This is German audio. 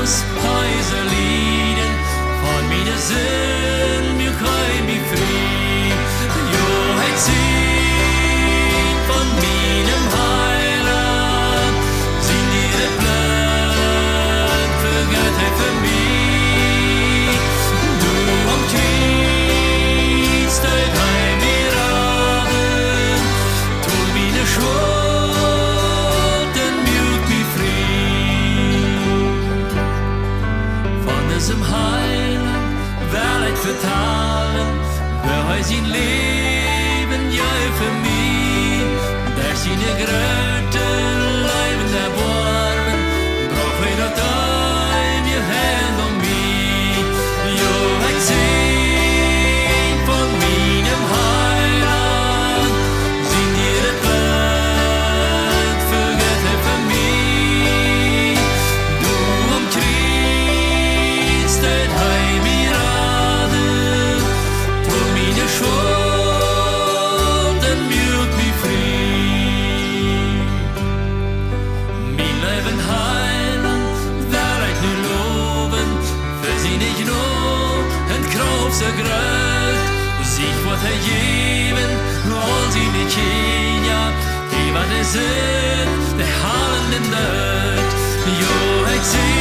Jesus heise lieden, von meine Sinn, mir kein mich frei. Jo, ich sing von meinem Heiland, sing ihre Plan für Gottheit für mich. Du umtriebst dein Heim mir Raben, tu meine Schuld und mut mich frei. Von diesem Heiland will ich vertalen, wer heißt sein Leben, ja für mich. Der seine Gröte Leben erbarmen, brauch ich doch deine Hände um mich. Jo, ich sing von meinem Heiland, sing dir das Land für Gottheit für mich. Du umtriebst dein Heim mir Raben, tu meine Schuld und mut mich frei. Mein Leben Heiland, wer ich nur loben, für sie nicht nur ein Kraft so groß. Sich wat geben, all sie nicht Kinder, die wat sind, der Hallen in Not. Jo, ich seh